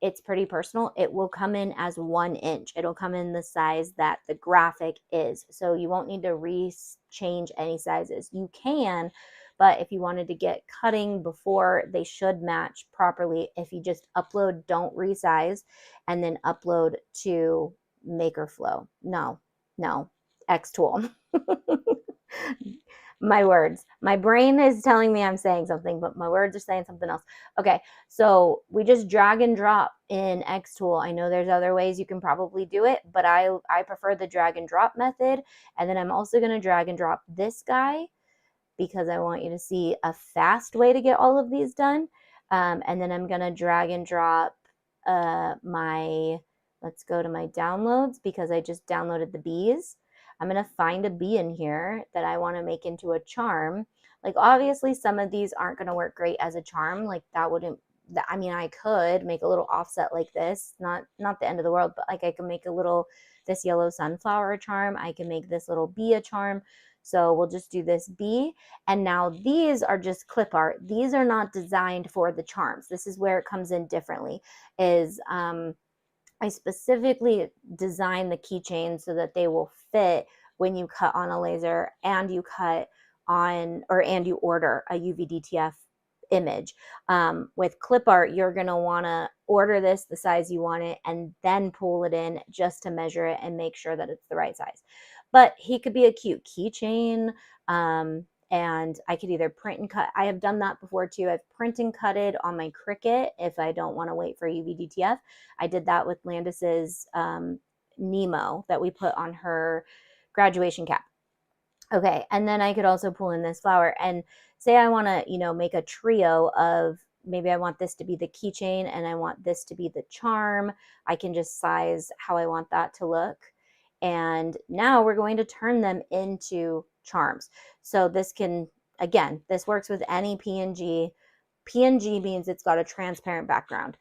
Speaker 1: It's Pretty Personal, it will come in as 1 inch. It'll come in the size that the graphic is. So you won't need to change any sizes. You can, but if you wanted to get cutting before, they should match properly. If you just upload, don't resize, and then upload to Makerflo. No, Xtool. My words. My brain is telling me I'm saying something, but my words are saying something else. Okay, so we just drag and drop in Xtool. I know there's other ways you can probably do it, but I prefer the drag and drop method. And then I'm also going to drag and drop this guy because I want you to see a fast way to get all of these done. And then I'm going to drag and drop let's go to my downloads because I just downloaded the bees. I'm going to find a bee in here that I want to make into a charm. Like obviously some of these aren't going to work great as a charm. Like that wouldn't, I mean, I could make a little offset like this, not the end of the world, but like I can make this yellow sunflower charm. I can make this little bee a charm. So we'll just do this B. And now these are just clip art. These are not designed for the charms. This is where it comes in differently, is I specifically designed the keychains so that they will fit when you cut on a laser and you cut on, and you order a UV-DTF image. With clip art, you're going to want to order this the size you want it and then pull it in just to measure it and make sure that it's the right size. But he could be a cute keychain. And I could either print and cut. I have done that before too. I've print and cutted on my Cricut if I don't want to wait for UV-DTF. I did that with Landis's Nemo that we put on her graduation cap. Okay, and then I could also pull in this flower and say I want to, make a trio of, maybe I want this to be the keychain and I want this to be the charm. I can just size how I want that to look. And now we're going to turn them into charms. So this can, again, this works with any PNG. PNG means it's got a transparent background,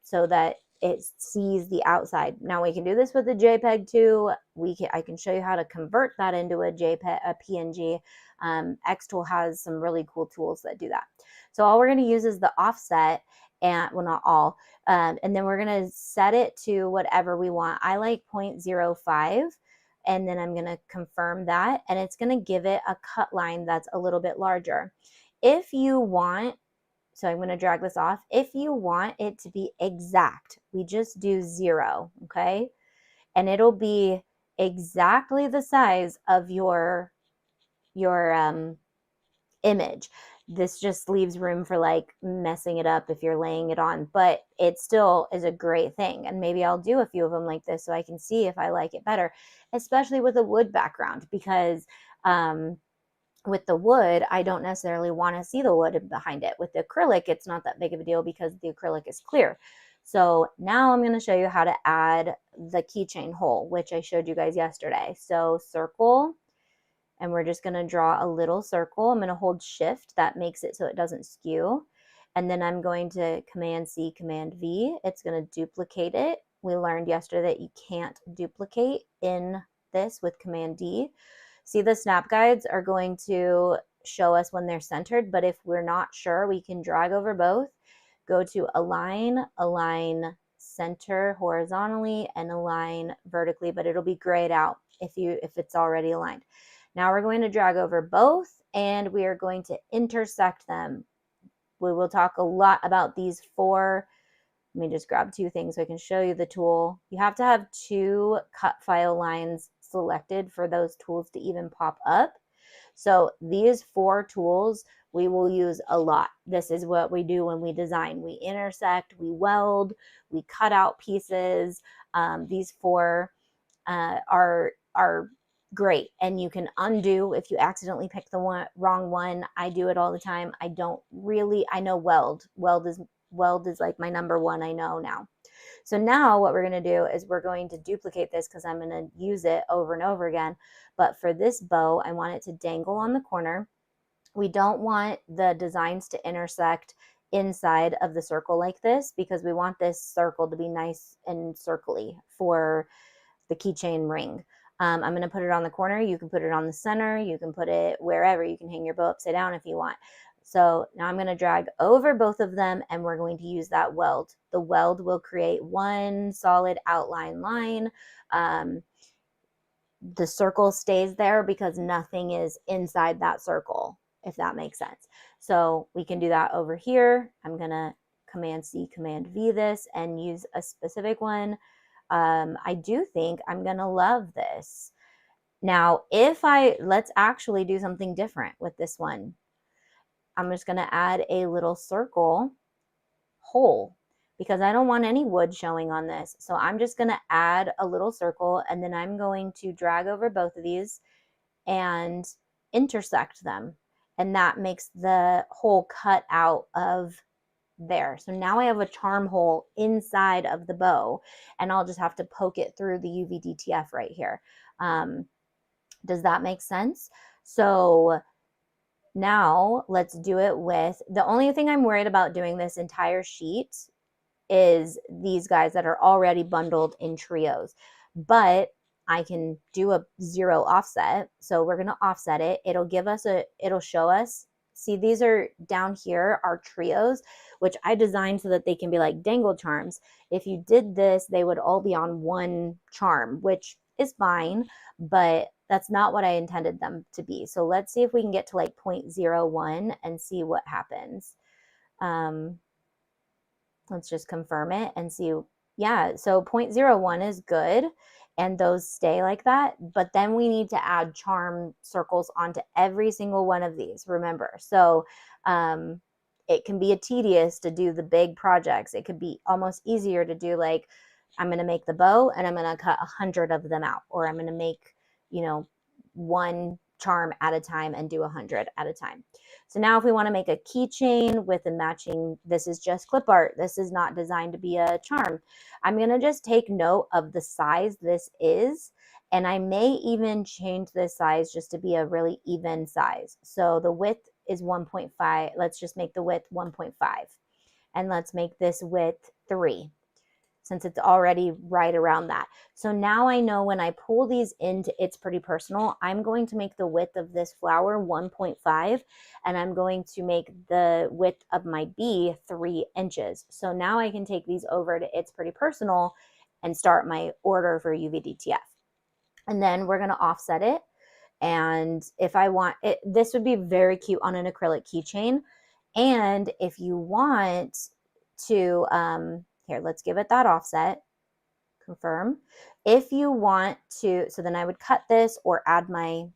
Speaker 1: so that it sees the outside. Now we can do this with a JPEG too. I can show you how to convert that into a JPEG, a PNG. Xtool has some really cool tools that do that. So all we're going to use is the offset, and well, not all, and then we're going to set it to whatever we want. I like 0.05, and then I'm going to confirm that, and it's going to give it a cut line that's a little bit larger. If you want, so I'm going to drag this off. If you want it to be exact, we just do 0, okay? And it'll be exactly the size of your image. This just leaves room for like messing it up if you're laying it on, but it still is a great thing. And maybe I'll do a few of them like this so I can see if I like it better, especially with a wood background, because with the wood, I don't necessarily want to see the wood behind it. With the acrylic, it's not that big of a deal because the acrylic is clear. So now I'm going to show you how to add the keychain hole, which I showed you guys yesterday. So circle, and we're just going to draw a little circle. I'm going to hold shift. That makes it so it doesn't skew. And then I'm going to Command C, Command V. It's going to duplicate it. We learned yesterday that you can't duplicate in this with Command D. See, the snap guides are going to show us when they're centered, but if we're not sure, we can drag over both, go to align, center horizontally, and align vertically, but it'll be grayed out if it's already aligned. Now we're going to drag over both, and we are going to intersect them. We will talk a lot about these 4. Let me just grab 2 things so I can show you the tool. You have to have 2 cut file lines selected for those tools to even pop up. So these 4 tools we will use a lot. This is what we do when we design. We intersect, we weld, we cut out pieces. These 4 are great, and you can undo if you accidentally pick the wrong one. I do it all the time. I know weld is like my number 1 I know now. So now what we're going to do is we're going to duplicate this because I'm going to use it over and over again. But for this bow, I want it to dangle on the corner. We don't want the designs to intersect inside of the circle like this, because we want this circle to be nice and circly for the keychain ring. I'm going to put it on the corner. You can put it on the center. You can put it wherever. You can hang your bow upside down if you want. So now I'm going to drag over both of them, and we're going to use that weld. The weld will create one solid outline line. The circle stays there because nothing is inside that circle, if that makes sense. So we can do that over here. I'm going to Command C, Command V this and use a specific one. I do think I'm going to love this. Now, let's actually do something different with this one. I'm just going to add a little circle hole because I don't want any wood showing on this. So I'm just going to add a little circle, and then I'm going to drag over both of these and intersect them. And that makes the hole cut out of there. So now I have a charm hole inside of the bow, and I'll just have to poke it through the UV-DTF right here. Does that make sense? So now let's do it with, the only thing I'm worried about doing this entire sheet is these guys that are already bundled in trios. But I can do a 0 offset. So we're going to offset it. It'll show us, see, these are down here are trios, which I designed so that they can be like dangle charms. If you did this, they would all be on one charm, which is fine, but that's not what I intended them to be. So let's see if we can get to like 0.01 and see what happens. Let's just confirm it and see. Yeah, so 0.01 is good, and those stay like that. But then we need to add charm circles onto every single one of these, remember. So it can be tedious to do the big projects. It could be almost easier to do, like, I'm going to make the bow and I'm going to cut 100 of them out, or I'm going to make, one charm at a time and do 100 at a time. So now if we want to make a keychain with a matching, this is just clip art. This is not designed to be a charm. I'm going to just take note of the size this is, and I may even change this size just to be a really even size. So the width is 1.5. Let's just make the width 1.5. And let's make this width 3, since it's already right around that. So now I know when I pull these into It's Pretty Personal, I'm going to make the width of this flower 1.5, and I'm going to make the width of my bee 3 inches. So now I can take these over to It's Pretty Personal and start my order for UVDTF. And then we're gonna offset it. And if I want it, this would be very cute on an acrylic keychain. And if you want to, here, let's give it that offset, confirm. If you want to, so then I would cut this or add my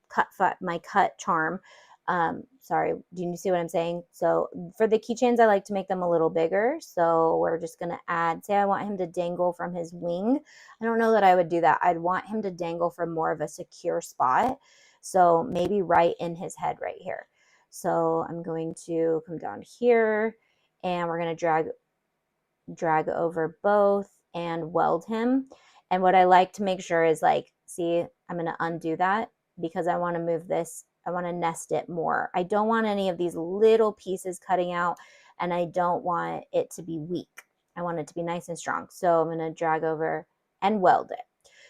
Speaker 1: cut charm. Sorry, do you see what I'm saying? So for the keychains, I like to make them a little bigger. So we're just going to add, say I want him to dangle from his wing. I don't know that I would do that. I'd want him to dangle from more of a secure spot. So maybe right in his head right here. So I'm going to come down here, and we're going to drag over both and weld him. And what I like to make sure is, like, see, I'm going to undo that because I want to move this. I want to nest it more. I don't want any of these little pieces cutting out, and I don't want it to be weak. I want it to be nice and strong. So I'm going to drag over and weld it.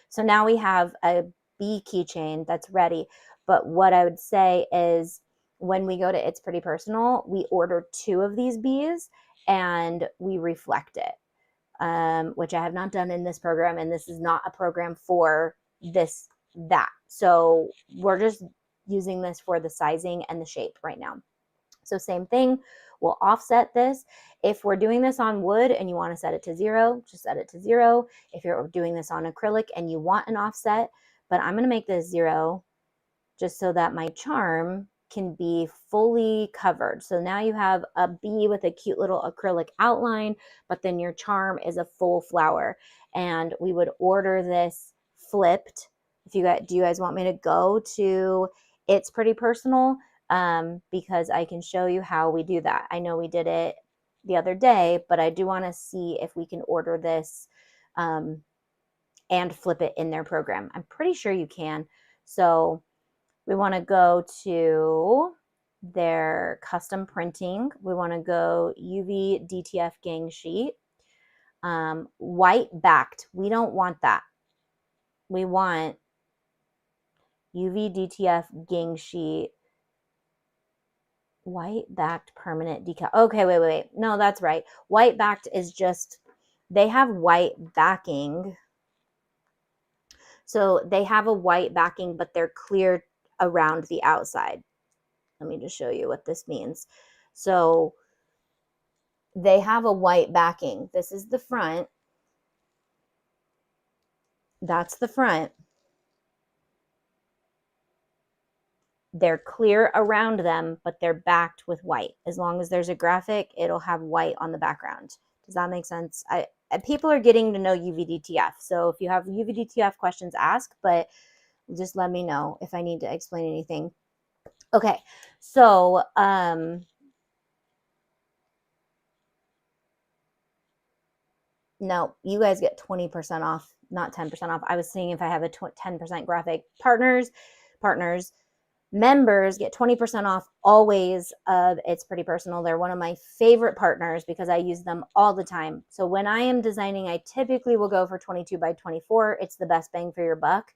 Speaker 1: So now we have a bee keychain that's ready. But what I would say is, when we go to It's Pretty Personal, we order 2 of these bees and we reflect it, which I have not done in this program, and this is not a program for that. So we're just using this for the sizing and the shape right now. So same thing, we'll offset this. If we're doing this on wood and you want to set it to 0, just set it to 0. If you're doing this on acrylic and you want an offset, but I'm going to make this 0 just so that my charm can be fully covered. So now you have a bee with a cute little acrylic outline, but then your charm is a full flower. And we would order this flipped. Do you guys want me to go to It's Pretty Personal? Because I can show you how we do that. I know we did it the other day, but I do want to see if we can order this and flip it in their program. I'm pretty sure you can. So we want to go to their custom printing. We want to go UV DTF gang sheet. White backed. We don't want that. We want UV DTF gang sheet. White backed permanent decal. Okay, wait. No, that's right. White backed is just, they have white backing. So they have a white backing, but they're clear around the outside. Let me just show you what this means. So they have a white backing. This is the front. That's the front. They're clear around them, but they're backed with white. As long as there's a graphic, it'll have white on the background. Does that make sense? People are getting to know UVDTF. So if you have UVDTF questions, ask, but just let me know if I need to explain anything. Okay, so no, you guys get 20% off, not 10% off. I was seeing if I have a 10% graphic. Partners, Members get 20% off always of It's Pretty Personal. They're one of my favorite partners because I use them all the time. So when I am designing, I typically will go for 22 by 24. It's the best bang for your buck.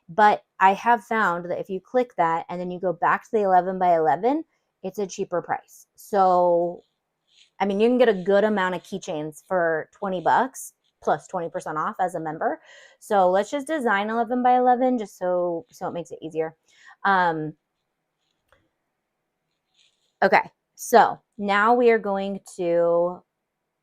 Speaker 1: But I have found that if you click that and then you go back to the 11 by 11, it's a cheaper price. So, I mean, you can get a good amount of keychains for 20 bucks plus 20% off as a member. So let's just design 11 by 11 just so it makes it easier. Okay, so now we are going to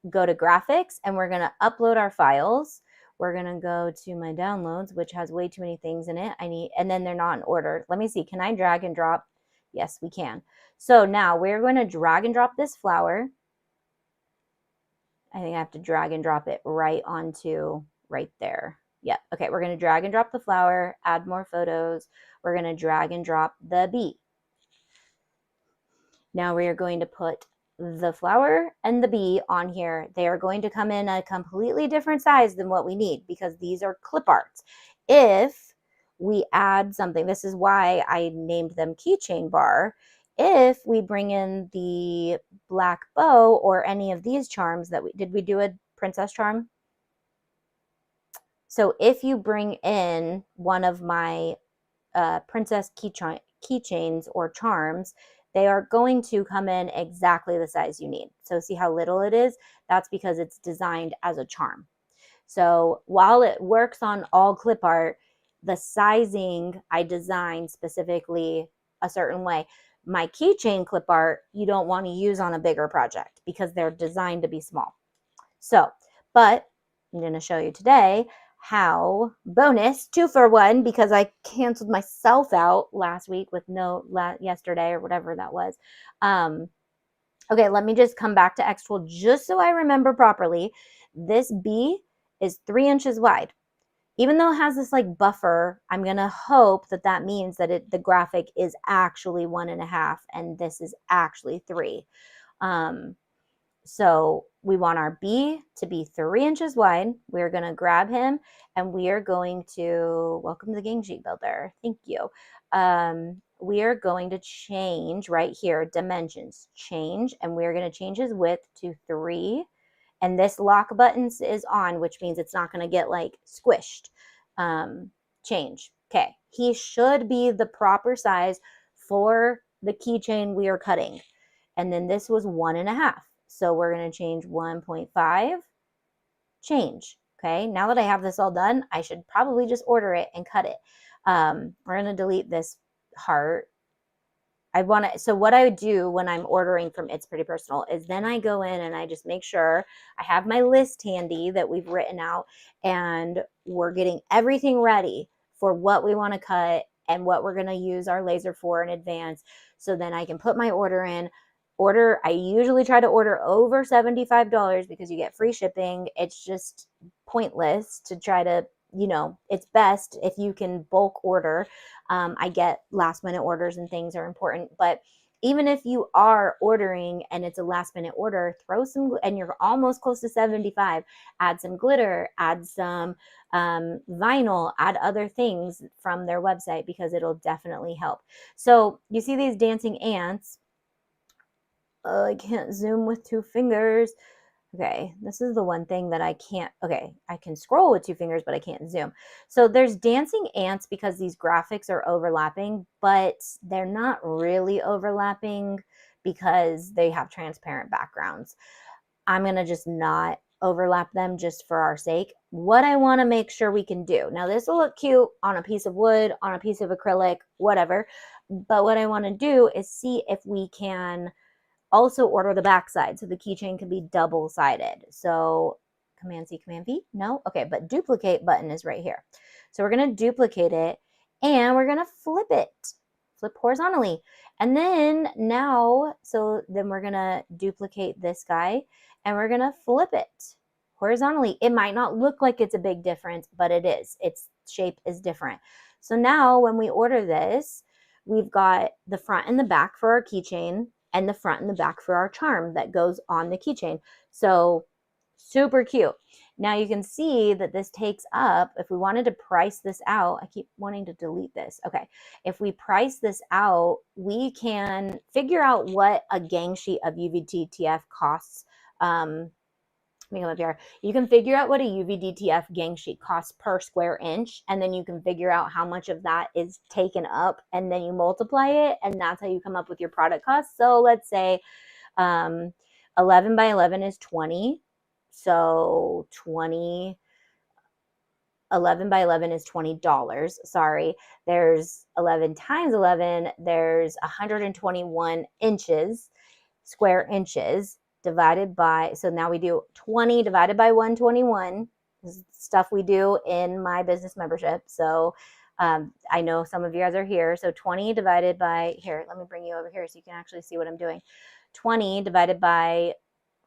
Speaker 1: go to graphics and we're going to upload our files. We're going to go to my downloads, which has way too many things in it. And then they're not in order. Let me see. Can I drag and drop? Yes, we can. So now we're going to drag and drop this flower. I think I have to drag and drop it right onto right there. Yeah. Okay. We're going to drag and drop the flower, add more photos. We're going to drag and drop the bee. Now we are going to put the flower and the bee on here. They are going to come in a completely different size than what we need because these are clip arts. If we add something, this is why I named them keychain bar. If we bring in the black bow or any of these charms that did we do a princess charm? So if you bring in one of my princess keychains or charms, they are going to come in exactly the size you need. So see how little it is? That's because it's designed as a charm. So while it works on all clip art, the sizing I designed specifically a certain way. My keychain clip art, you don't want to use on a bigger project because they're designed to be small. So, but I'm going to show you today how bonus 2-for-1 because I canceled myself out last week with yesterday or whatever that was. Okay, let me just come back to Xtool just so I remember properly. This bee is 3 inches wide. Even though it has this like buffer, I'm going to hope that that means that the graphic is actually 1.5 and this is actually 3. So we want our bee to be 3 inches wide. We're going to grab him and we are going to, welcome to the Gang Sheet Builder. Thank you. We are going to change right here, dimensions, change, and we're going to change his width to 3. And this lock button is on, which means it's not going to get like squished. Change. Okay. He should be the proper size for the keychain we are cutting. And then this was 1.5. So we're going to change 1.5, change. Okay, now that I have this all done, I should probably just order it and cut it. We're going to delete this heart. So what I would do when I'm ordering from It's Pretty Personal is then I go in and I just make sure I have my list handy that we've written out and we're getting everything ready for what we want to cut and what we're going to use our laser for in advance. So then I can put my order in. I usually try to order over $75 because you get free shipping. It's just pointless to try to, it's best if you can bulk order. I get last minute orders and things are important, but even if you are ordering and it's a last minute order, throw some, and you're almost close to 75, add some glitter, add some vinyl, add other things from their website because it'll definitely help. So you see these dancing ants. I can't zoom with 2 fingers. Okay, this is the one thing that I can't. Okay, I can scroll with 2 fingers, but I can't zoom. So there's dancing ants because these graphics are overlapping, but they're not really overlapping because they have transparent backgrounds. I'm going to just not overlap them just for our sake. What I want to make sure we can do. Now, this will look cute on a piece of wood, on a piece of acrylic, whatever. But what I want to do is see if we can also order the backside so the keychain can be double-sided. So Command C, Command V, no? Okay, but duplicate button is right here. So we're going to duplicate it and we're going to flip it, flip horizontally. And then then we're going to duplicate this guy and we're going to flip it horizontally. It might not look like it's a big difference, but it is. Its shape is different. So now when we order this, we've got the front and the back for our keychain and the front and the back for our charm that goes on the keychain. So Super cute. Now you can see that this takes up, if we wanted to price this out, I keep wanting to delete this. Okay. If we price this out, we can figure out what a gang sheet of UVDTF costs. Let me come up here. You can figure out what a UVDTF gang sheet costs per square inch, and then you can figure out how much of that is taken up, and then you multiply it, and that's how you come up with your product cost. So let's say 11 by 11 is 20. So 11 by 11 is $20. Sorry. There's 11 times 11. There's 121 inches, square inches divided by, so now we do 20 divided by 121. This is stuff we do in my business membership. So I know some of you guys are here. So 20 divided by, here, let me bring you over here so you can actually see what I'm doing. 20 divided by,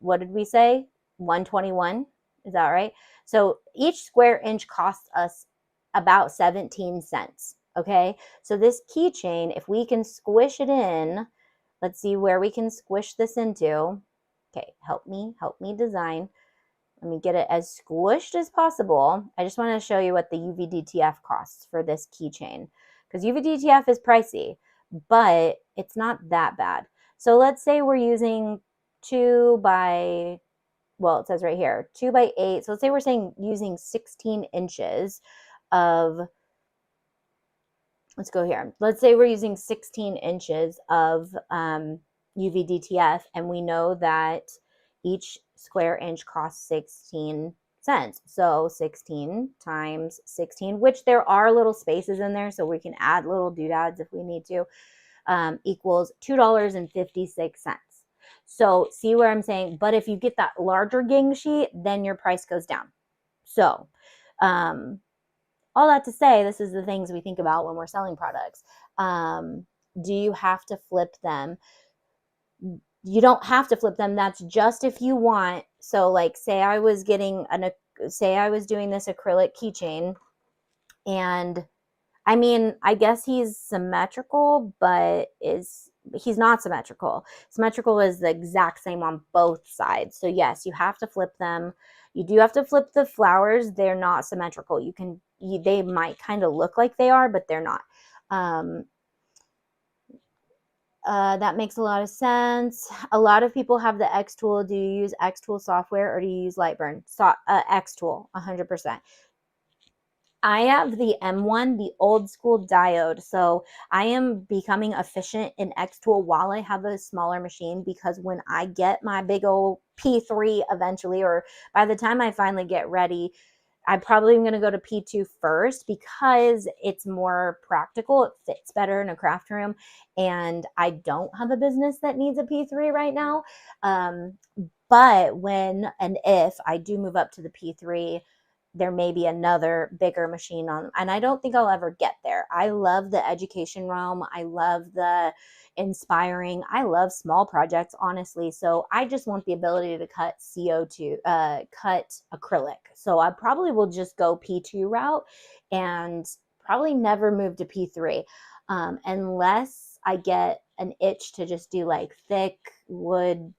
Speaker 1: what did we say? 121. Is that right? So each square inch costs us about 17 cents. Okay. So this keychain, if we can squish it in, let's see where we can squish this into. Okay. Help me design. Let me get it as squished as possible. I just want to show you what the UVDTF costs for this keychain, because UVDTF is pricey, but it's not that bad. So let's say we're using 2 by, well, it says right here, 2 by 8. So let's say we're saying using 16 inches of, let's go here. Let's say we're using 16 inches of UVDTF, and we know that each square inch costs 16 cents. So 16 times 16, which there are little spaces in there, so we can add little doodads if we need to, equals $2.56. So see where I'm saying, but if you get that larger gang sheet, then your price goes down. So all that to say, this is the things we think about when we're selling products. Do you have to flip them? You don't have to flip them. That's just if you want. So like, say I was doing this acrylic keychain, and I mean, I guess he's symmetrical, but he's not symmetrical. Symmetrical is the exact same on both sides. So yes, you have to flip them. You do have to flip the flowers. They're not symmetrical. They might kind of look like they are, but they're not. That makes a lot of sense. A lot of people have the X tool. Do you use X tool software or do you use Lightburn? X tool, 100%. I have the M1, the old school diode. So I am becoming efficient in X tool while I have a smaller machine, because when I get my big old P3 eventually, or by the time I finally get ready, I probably am going to go to P2 first because it's more practical. It fits better in a craft room. And I don't have a business that needs a P3 right now. But when and if I do move up to the P3, there may be another bigger machine on, and I don't think I'll ever get there. I love the education realm. I love the inspiring. I love small projects, honestly. So I just want the ability to cut cut acrylic. So I probably will just go P2 route and probably never move to P3 unless I get an itch to just do like thick wood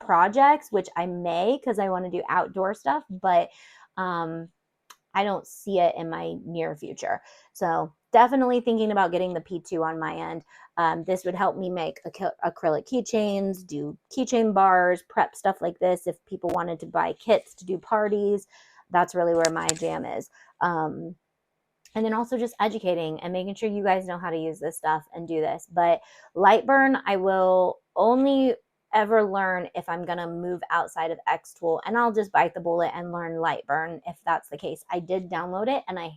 Speaker 1: projects, which I may, because I want to do outdoor stuff, but I don't see it in my near future. So definitely thinking about getting the P2 on my end. This would help me make acrylic keychains, do keychain bars, prep stuff like this. If people wanted to buy kits to do parties, that's really where my jam is. And then also just educating and making sure you guys know how to use this stuff and do this. But Lightburn, I will only ever learn if I'm going to move outside of Xtool, and I'll just bite the bullet and learn Lightburn if that's the case. I did download it and I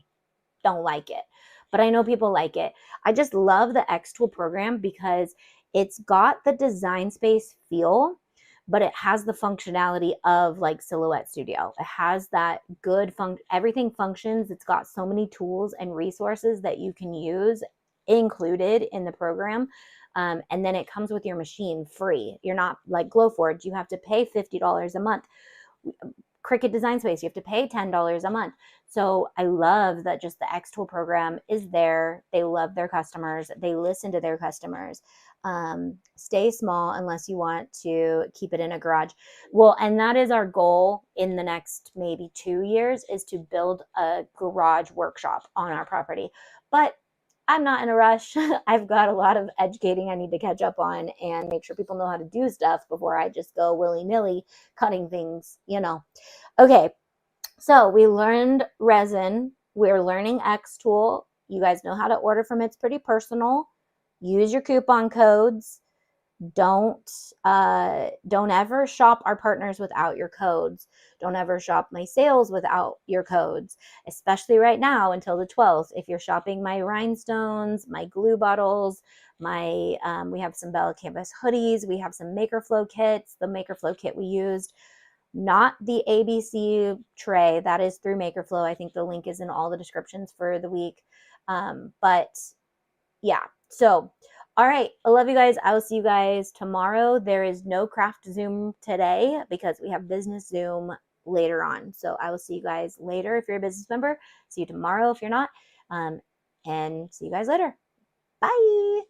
Speaker 1: don't like it, but I know people like it. I just love the Xtool program because it's got the Design Space feel, but it has the functionality of like Silhouette Studio. It has that good everything functions. It's got so many tools and resources that you can use included in the program. And then it comes with your machine free. You're not like Glowforge. You have to pay $50 a month. Cricut Design Space, you have to pay $10 a month. So I love that just the Xtool program is there. They love their customers. They listen to their customers. Stay small unless you want to keep it in a garage. Well, and that is our goal in the next maybe 2 years, is to build a garage workshop on our property. But I'm not in a rush. I've got a lot of educating I need to catch up on and make sure people know how to do stuff before I just go willy-nilly cutting things, you know. Okay, so we learned resin. We're learning X Tool. You guys know how to order from It's Pretty Personal. Use your coupon codes. Don't ever shop our partners without your codes. Don't ever shop my sales without your codes, especially right now until the 12th. If you're shopping my rhinestones, my glue bottles, my we have some Bella Canvas hoodies, we have some Makerflo kits, the Makerflo kit we used, not the ABC tray. That is through Makerflo. I think the link is in all the descriptions for the week. But yeah, so all right, I love you guys. I will see you guys tomorrow. There is no craft Zoom today because we have business Zoom later on. So I will see you guys later if you're a business member. See you tomorrow if you're not. And see you guys later. Bye.